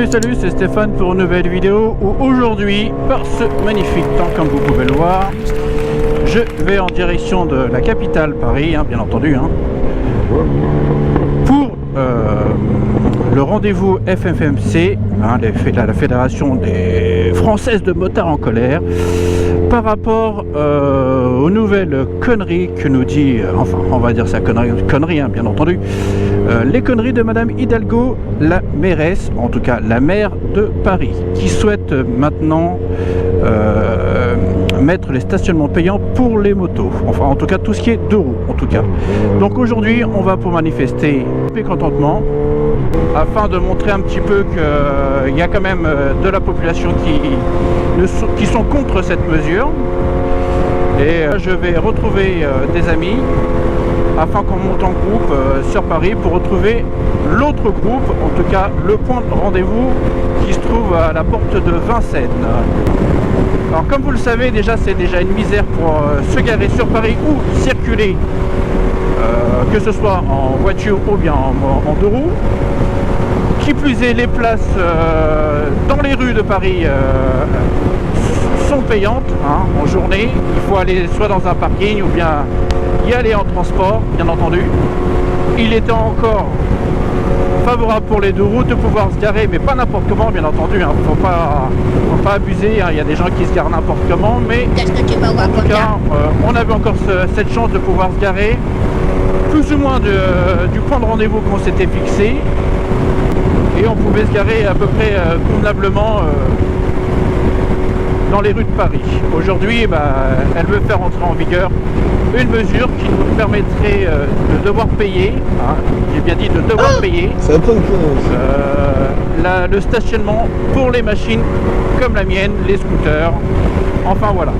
Salut, c'est Stéphane pour une nouvelle vidéo où aujourd'hui, par ce magnifique temps comme vous pouvez le voir, je vais en direction de la capitale Paris, bien entendu, pour le rendez-vous FFMC, la Fédération des Françaises de motards en colère, par rapport aux nouvelles conneries que nous dit, enfin on va dire ça connerie bien entendu, les conneries de Madame Hidalgo, la mairesse, en tout cas la maire de Paris, qui souhaite maintenant mettre les stationnements payants pour les motos, enfin en tout cas tout ce qui est deux roues en tout cas. Donc aujourd'hui on va pour manifester mécontentement afin de montrer un petit peu qu'il y a quand même de la population qui sont contre cette mesure. Et je vais retrouver des amis afin qu'on monte en groupe sur Paris pour retrouver l'autre groupe, en tout cas le point de rendez-vous qui se trouve à la porte de Vincennes. Alors comme vous le savez déjà, c'est déjà une misère pour se garer sur Paris ou circuler, que ce soit en voiture ou bien en deux roues. Qui plus est, les places dans les rues de Paris sont payantes en journée. Il faut aller soit dans un parking ou bien y aller en transport, bien entendu. Il était encore favorable pour les deux roues de pouvoir se garer, mais pas n'importe comment, bien entendu. Faut pas abuser. Il y a des gens qui se garent n'importe comment, mais en tout cas, on avait encore cette chance de pouvoir se garer plus ou moins du point de rendez-vous qu'on s'était fixé. Et on pouvait se garer à peu près convenablement dans les rues de Paris. Aujourd'hui, elle veut faire entrer en vigueur une mesure qui nous permettrait de devoir payer, j'ai bien dit de devoir payer, le stationnement pour les machines comme la mienne, les scooters, enfin voilà.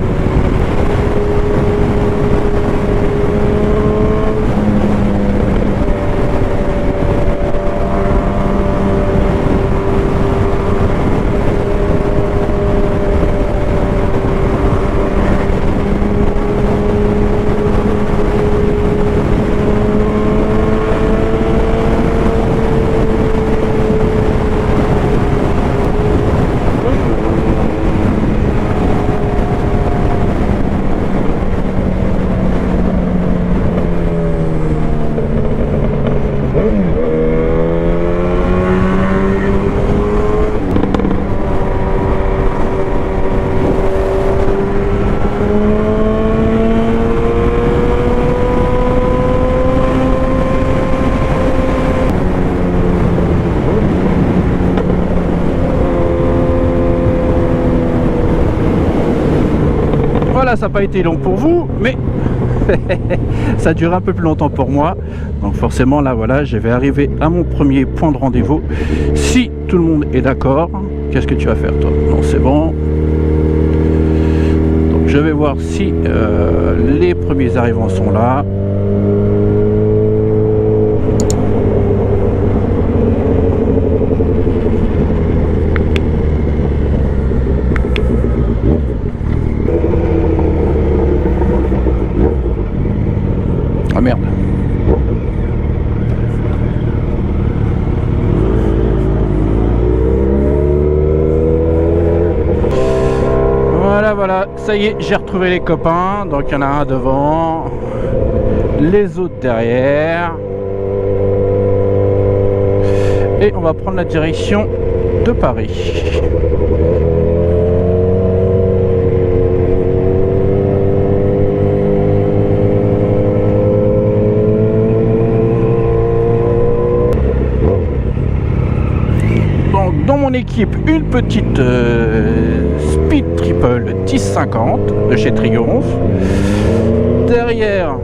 Voilà, ça n'a pas été long pour vous, mais ça dure un peu plus longtemps pour moi. Donc forcément, là, voilà, je vais arriver à mon premier point de rendez-vous. Si tout le monde est d'accord, qu'est-ce que tu vas faire, toi? Non, c'est bon. Donc je vais voir si les premiers arrivants sont là. Ah merde. Voilà, ça y est, j'ai retrouvé les copains. Donc il y en a un devant, les autres derrière. Et on va prendre la direction de Paris. Dans mon équipe, une petite Speed Triple 1050 de chez Triomphe. Derrière,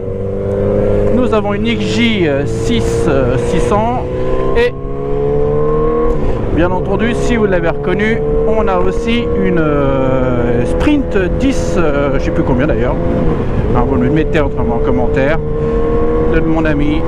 nous avons une XJ 600 et bien entendu, si vous l'avez reconnu, on a aussi une Sprint 10, je sais plus combien d'ailleurs. Vous me mettez en commentaire de mon ami.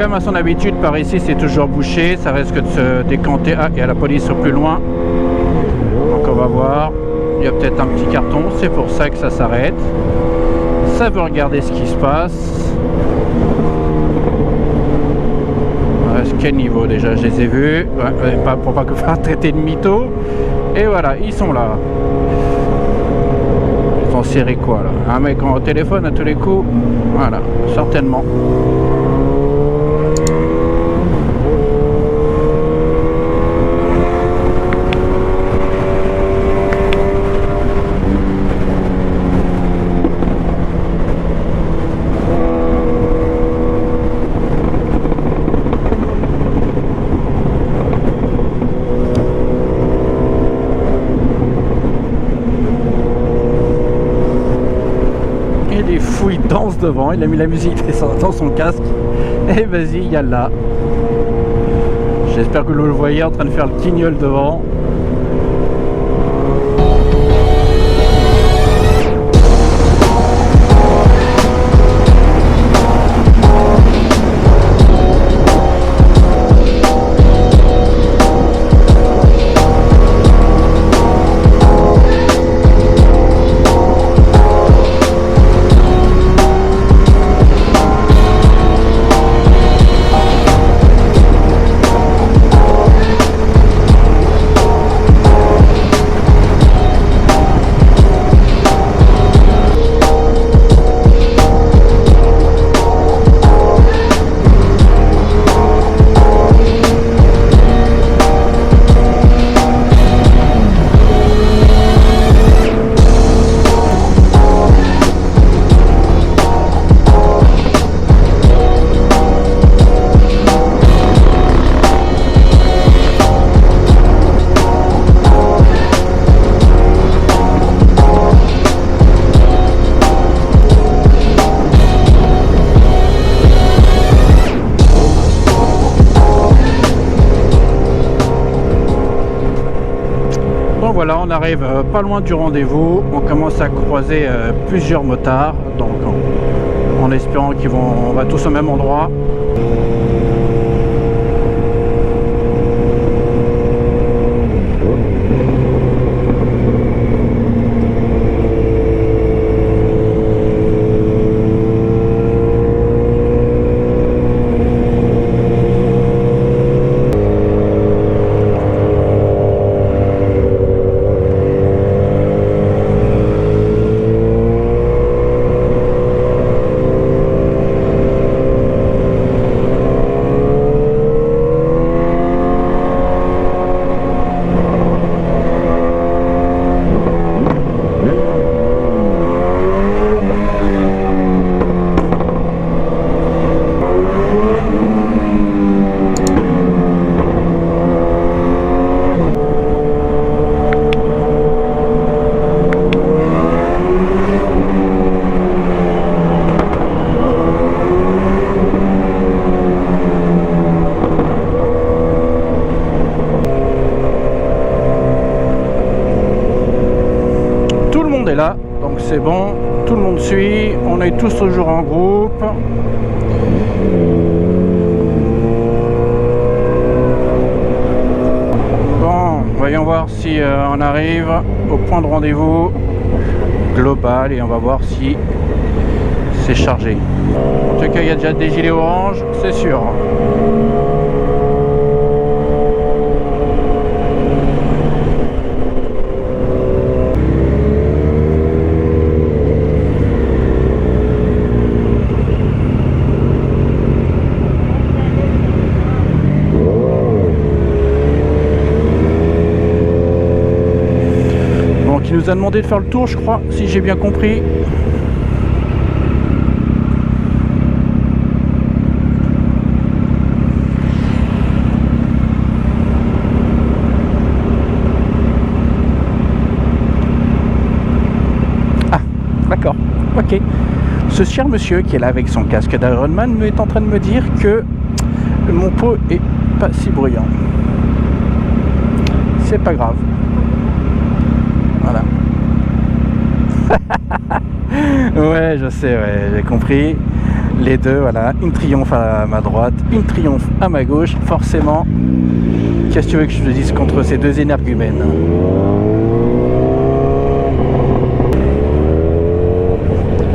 comme à son habitude, par ici c'est toujours bouché, ça risque de se décanter. Ah, il y a la police au plus loin. Donc on va voir. Il y a peut-être un petit carton, c'est pour ça que ça s'arrête. Ça veut regarder ce qui se passe. Quel niveau déjà, je les ai vus. Ouais, pour pas que faire traiter de mytho. Et voilà, ils sont là. Ils ont serré quoi là? Un mec en téléphone à tous les coups. Voilà, certainement. Il danse devant, il a mis la musique dans son casque et vas-y, y a là. J'espère que vous le voyez en train de faire le guignol devant. Voilà, on arrive pas loin du rendez-vous, on commence à croiser plusieurs motards, donc en espérant qu'ils on va tous au même endroit. Là, donc c'est bon, tout le monde suit, on est tous toujours en groupe. Bon, voyons voir si on arrive au point de rendez-vous global et on va voir si c'est chargé. En tout cas, il y a déjà des gilets orange, c'est sûr. Il nous a demandé de faire le tour, je crois, si j'ai bien compris. Ah, d'accord, ok. Ce cher monsieur qui est là avec son casque d'Ironman est en train de me dire que mon pot est pas si bruyant. C'est pas grave. Voilà. Ouais, je sais, ouais, j'ai compris. les deux, voilà, une triomphe à ma droite, une triomphe à ma gauche, forcément. Qu'est-ce que tu veux que je te dise contre ces deux énergumènes?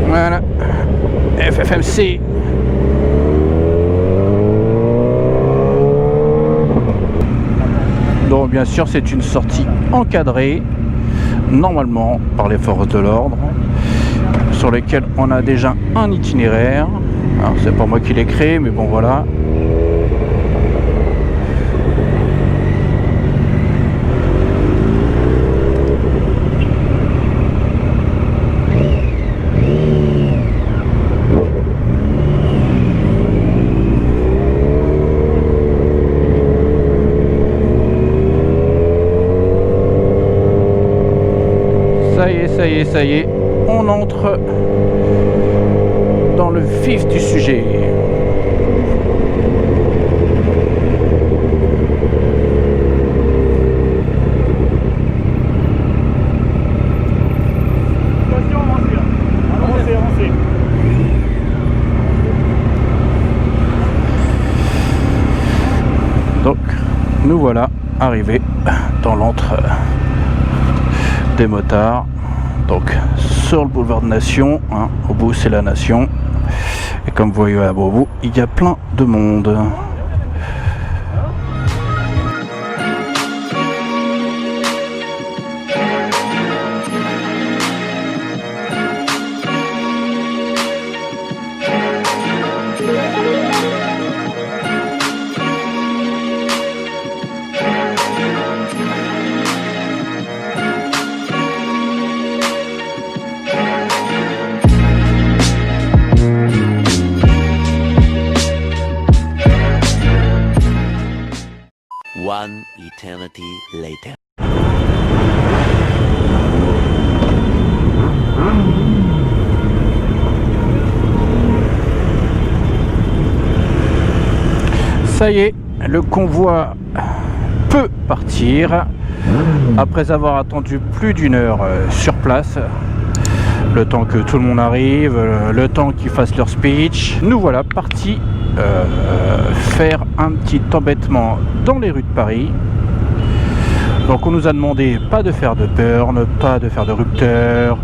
Voilà, FFMC. Donc bien sûr c'est une sortie encadrée, normalement par les forces de l'ordre, sur lesquelles on a déjà un itinéraire. Alors c'est pas moi qui l'ai créé, mais bon voilà. Ça y est, on entre dans le vif du sujet. Avancez. Donc, nous voilà arrivés dans l'antre des motards. Donc sur le boulevard de Nation, hein, au bout c'est la Nation, et comme vous voyez là-bas au bout, il y a plein de monde. One eternity later. Ça y est, le convoi peut partir après avoir attendu plus d'1 heure sur place. Le temps que tout le monde arrive, le temps qu'ils fassent leur speech. Nous voilà partis faire un petit embêtement dans les rues de Paris. Donc on nous a demandé pas de faire de burn, pas de faire de rupteur,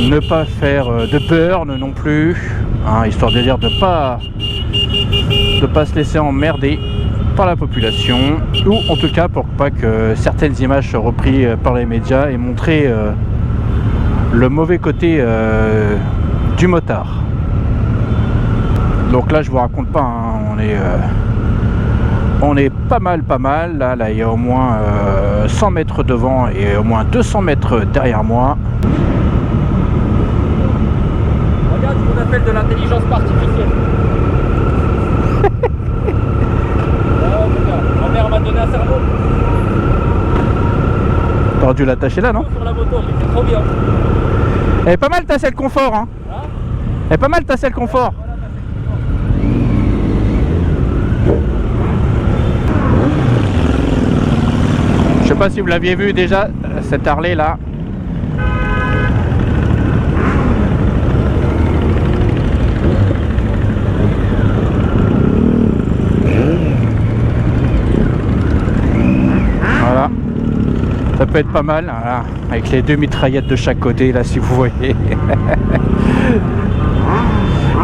ne pas faire de burn non plus, hein, histoire de dire de pas se laisser emmerder par la population, ou en tout cas pour pas que certaines images soient reprises par les médias et montrer le mauvais côté du motard. Donc là je vous raconte pas, hein, on est pas mal là il y a au moins 100 mètres devant et au moins 200 mètres derrière moi. Regarde ce qu'on appelle de l'intelligence artificielle. Ma mère m'a donné un cerveau. T'aurais dû l'attacher là, non? Sur la moto, mais c'est trop bien. Elle est pas mal ta selle confort, hein, elle est pas mal ta selle confort. Je sais pas si vous l'aviez vu déjà, cette Harley là. Voilà. Ça peut être pas mal, voilà. Avec les deux mitraillettes de chaque côté là si vous voyez.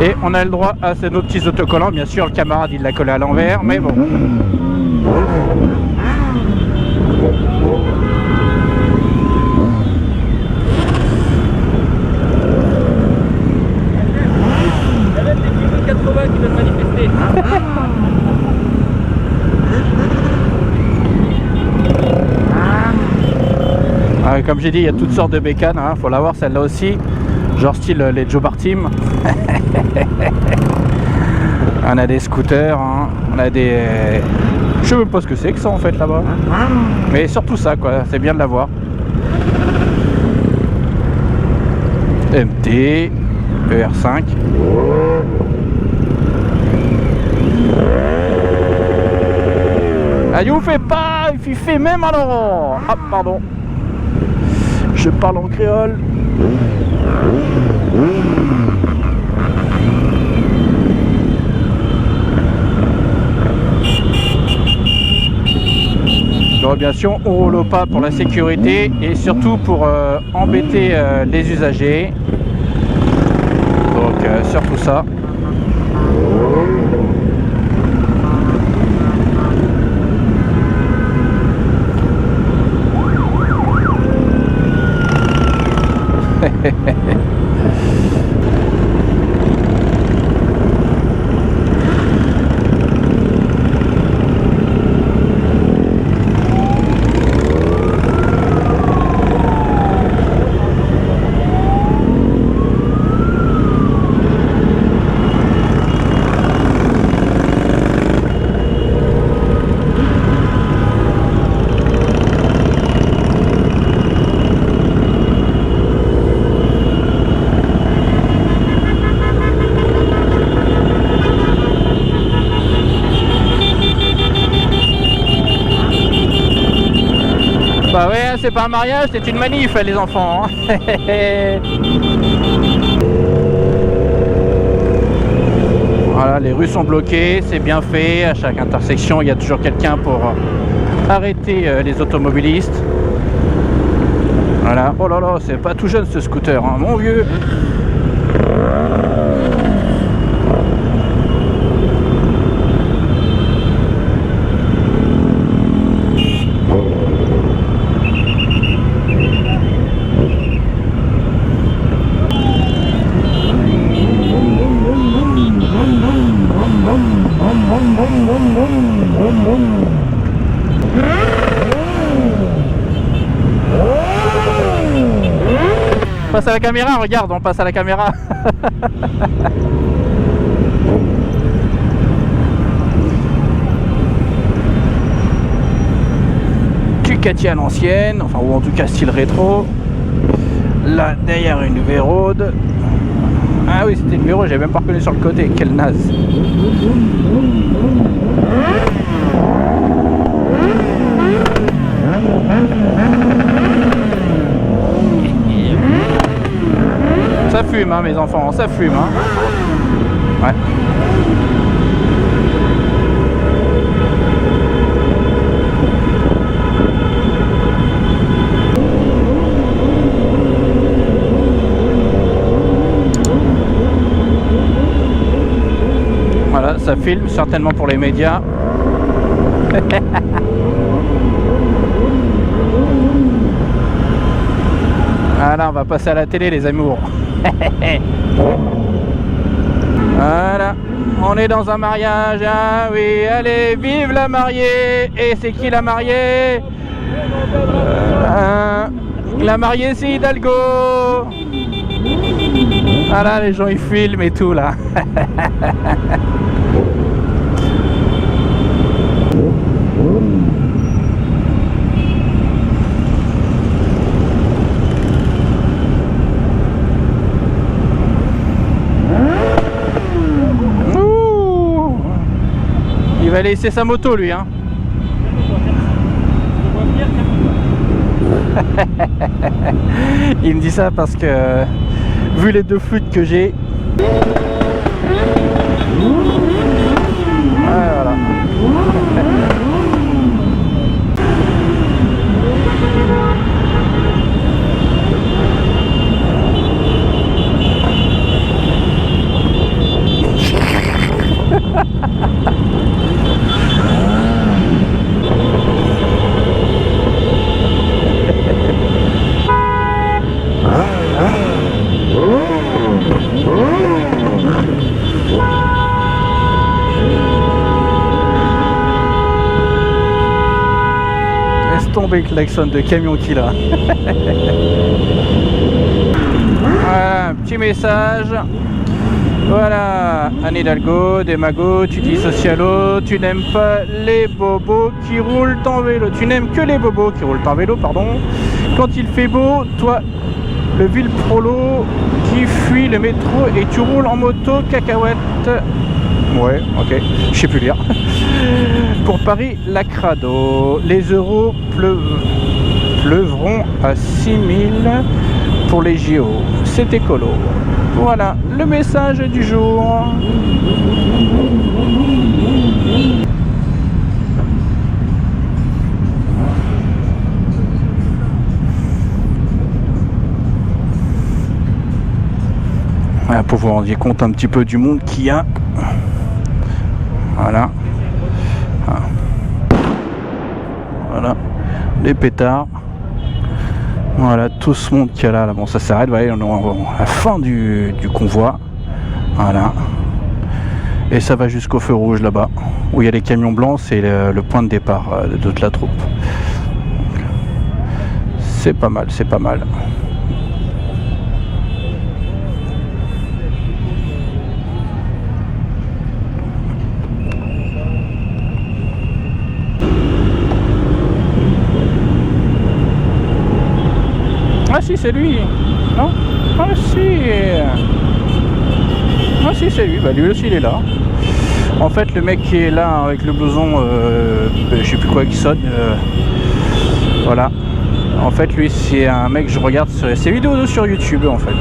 Et on a le droit à nos petits autocollants. Bien sûr le camarade il l'a collé à l'envers, mais bon. Il y a même des petits de 80 qui veulent manifester. Ah, comme j'ai dit, il y a toutes sortes de bécanes, hein. Faut l'avoir celle-là aussi. Genre style les Joe Bar Team. On a des scooters, hein. On a des... Je sais même pas ce que c'est que ça en fait là-bas. Mais surtout ça quoi, c'est bien de l'avoir. MT, ER5. Ah, il fait pas, il fait même alors. Ah, pardon. Je parle en créole. Donc bien sûr, on roule au pas pour la sécurité et surtout pour embêter les usagers. Donc surtout ça. Bah ouais, c'est pas un mariage, c'est une manif les enfants. Voilà, les rues sont bloquées, c'est bien fait. À chaque intersection, il y a toujours quelqu'un pour arrêter les automobilistes. Voilà, oh là là, c'est pas tout jeune ce scooter, hein, mon vieux. Passe à la caméra, regarde, on passe à la caméra. Ducati à l'ancienne, enfin ou en tout cas style rétro. Là derrière une V-Road. Ah oui, c'était une V-Road, j'avais même pas reconnu sur le côté, quelle naze. Ça fume, hein, mes enfants, ça fume. Hein. Ouais. Voilà, ça filme, certainement pour les médias. Voilà, on va passer à la télé, les amours. Voilà, on est dans un mariage, hein, oui, allez, vive la mariée. Et c'est qui la mariée? La mariée, c'est Hidalgo. Voilà, les gens ils filment et tout là. Il va laisser sa moto lui, hein. Il me dit ça parce que vu les deux flûtes que j'ai, voilà. Laisse tomber le klaxon de camion qu'il a. Voilà, un petit message. Voilà, Anne Hidalgo, Démago, tu dis socialo, tu n'aimes pas les bobos qui roulent en vélo. Tu n'aimes que les bobos qui roulent en vélo, pardon. Quand il fait beau, toi, le vil prolo qui fuit le métro et tu roules en moto cacahuète. Ouais, ok, je sais plus lire. Pour Paris, la crado. Les euros pleuvront à 6000 pour les JO. C'est écolo. Voilà le message du jour. Voilà, pour vous rendre compte un petit peu du monde qu'il y a. Voilà. Voilà. Les pétards. Voilà, tout ce monde qu'il y a là. Bon, ça s'arrête. Voilà, on est à la fin du convoi. Voilà. Et ça va jusqu'au feu rouge là-bas, où il y a les camions blancs, c'est le point de départ de toute la troupe. C'est pas mal, c'est pas mal. Ah si, c'est lui. Non? Ah si. Ah si, c'est lui. Bah lui aussi il est là. En fait, le mec qui est là avec le blouson, je sais plus quoi qui sonne. Voilà. En fait, lui c'est un mec que je regarde sur ses vidéos sur YouTube en fait.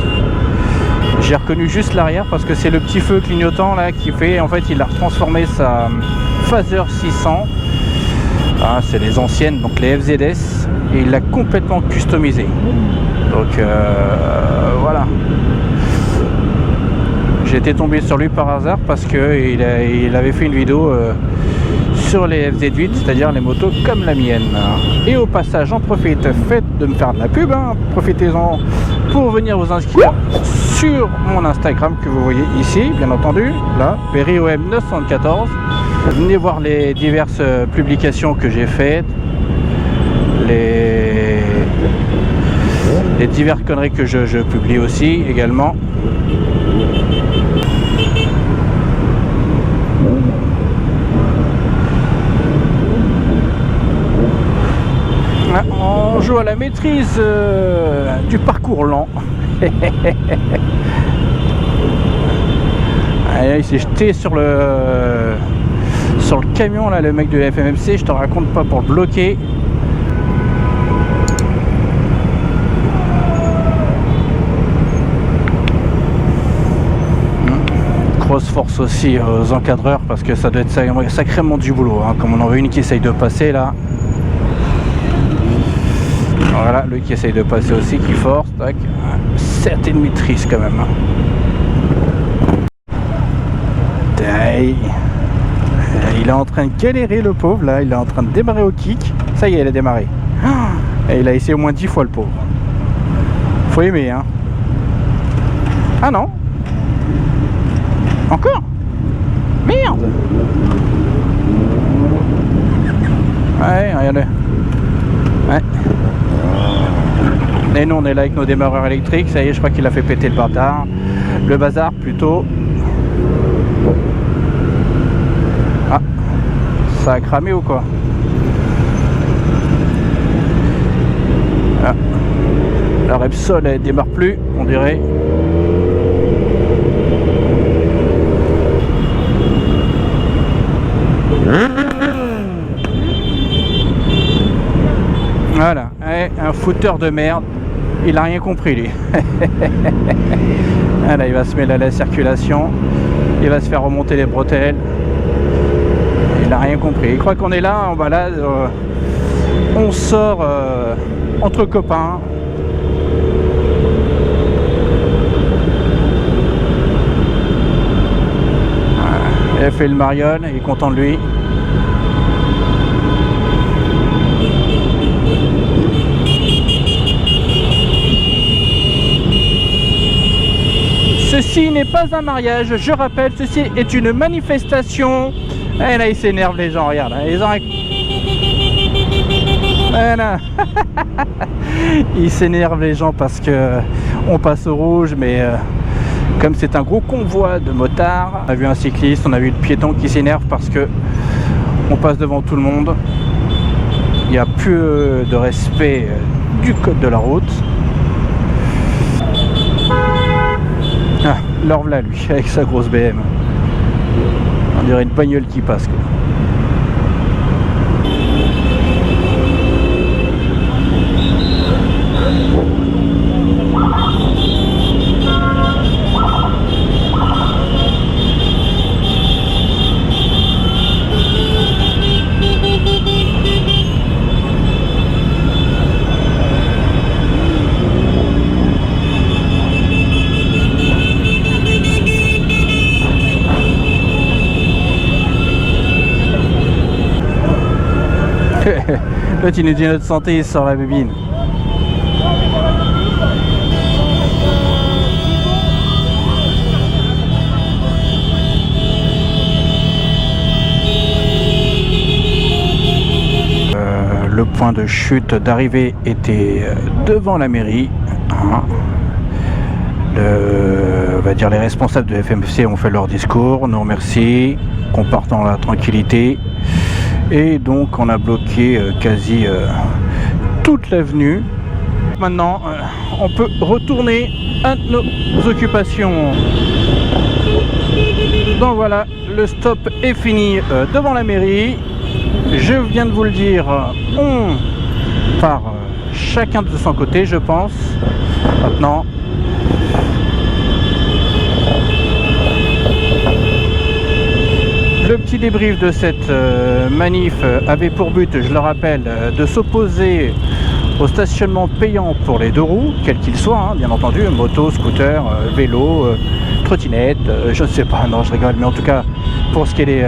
J'ai reconnu juste l'arrière parce que c'est le petit feu clignotant là qui fait. En fait, il a transformé sa Phaser 600. Ah, c'est les anciennes, donc les FZS, et il l'a complètement customisé. Donc voilà. J'ai été tombé sur lui par hasard parce que il avait fait une vidéo sur les FZ8, c'est-à-dire les motos comme la mienne. Et au passage, j'en profite, faites de me faire de la pub, hein, profitez-en pour venir vous inscrire sur mon Instagram que vous voyez ici, bien entendu, là, PerryOM974. Venez voir les diverses publications que j'ai faites, les diverses conneries que je publie aussi également. On joue à la maîtrise du parcours lent. Allez, il s'est jeté sur le camion là, le mec de la FMMC, je te raconte pas, pour le bloquer. Grosse force aussi aux encadreurs parce que ça doit être sacrément du boulot, hein, comme on en veut une qui essaye de passer là. Voilà, lui qui essaye de passer aussi, qui force, tac. 7,5 maîtrise quand même. Taille. Il est en train de galérer le pauvre là, il est en train de démarrer au kick. Ça y est, il a démarré. Et il a essayé au moins 10 fois le pauvre. Faut aimer, hein. Ah non. Encore. Merde. Ouais, regardez. Ouais. Et nous on est là avec nos démarreurs électriques. Ça y est, je crois qu'il a fait péter le bâtard. Le bazar plutôt. Ah, ça a cramé ou quoi? Ah. La Repsol elle démarre plus, on dirait. Voilà, un fouteur de merde. Il a rien compris lui. Voilà, il va se mêler à la circulation. Il va se faire remonter les bretelles. Il a rien compris. Il croit qu'on est là en balade. On sort entre copains. Il a fait le mariole, il est content de lui. Ceci n'est pas un mariage, je rappelle, ceci est une manifestation. Et là, il s'énerve les gens, regarde. Ils ont... Voilà. Il s'énerve les gens parce que on passe au rouge, mais comme c'est un gros convoi de motards, on a vu un cycliste, on a vu le piéton qui s'énerve parce que on passe devant tout le monde. Il n'y a plus de respect du code de la route. Ah, l'or là lui, avec sa grosse BM. On dirait une bagnole qui passe quoi. Là, tu nous dis notre santé, il sort la bébine. Le point de chute d'arrivée était devant la mairie. Hein. On va dire les responsables de FMC ont fait leur discours, nous remercie, qu'on parte dans la tranquillité. Et donc on a bloqué quasi toute l'avenue. Maintenant, on peut retourner à nos occupations. Donc voilà, le stop est fini devant la mairie. Je viens de vous le dire, on part chacun de son côté, je pense. Maintenant, le petit débrief de cette manif avait pour but, je le rappelle, de s'opposer au stationnement payant pour les deux roues, quel qu'il soit, hein, bien entendu, moto, scooter, vélo, trottinette, je ne sais pas, non je rigole, mais en tout cas pour ce qui est des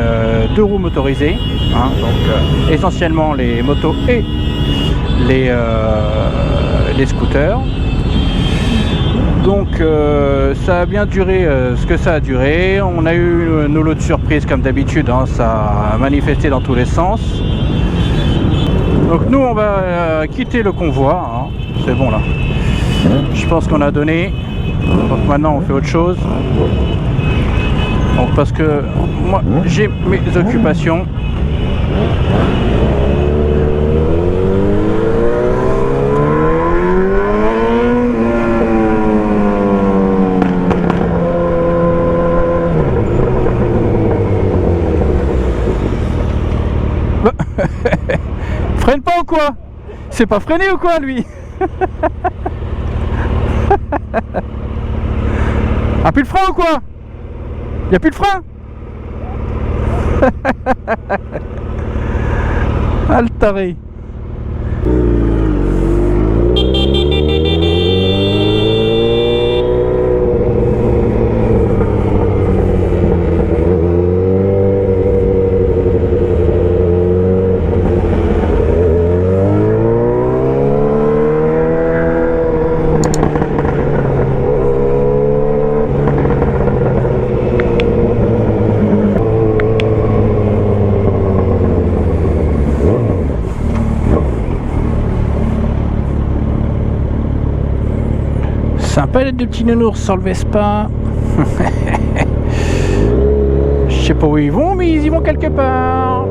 deux roues motorisées, hein, donc essentiellement les motos et les scooters. Donc ça a bien duré ce que ça a duré. On a eu nos lots de surprises comme d'habitude, hein, ça a manifesté dans tous les sens. Donc nous on va quitter le convoi, hein. C'est bon là. Je pense qu'on a donné. Donc maintenant on fait autre chose. Donc parce que moi j'ai mes occupations. Freine pas ou quoi? C'est pas freiné ou quoi lui? Ah, plus de frein ou quoi? Y'a plus de frein? Ah le taré. Sympa les deux petits nounours sur le Vespa. Je sais pas où ils vont, mais ils y vont quelque part.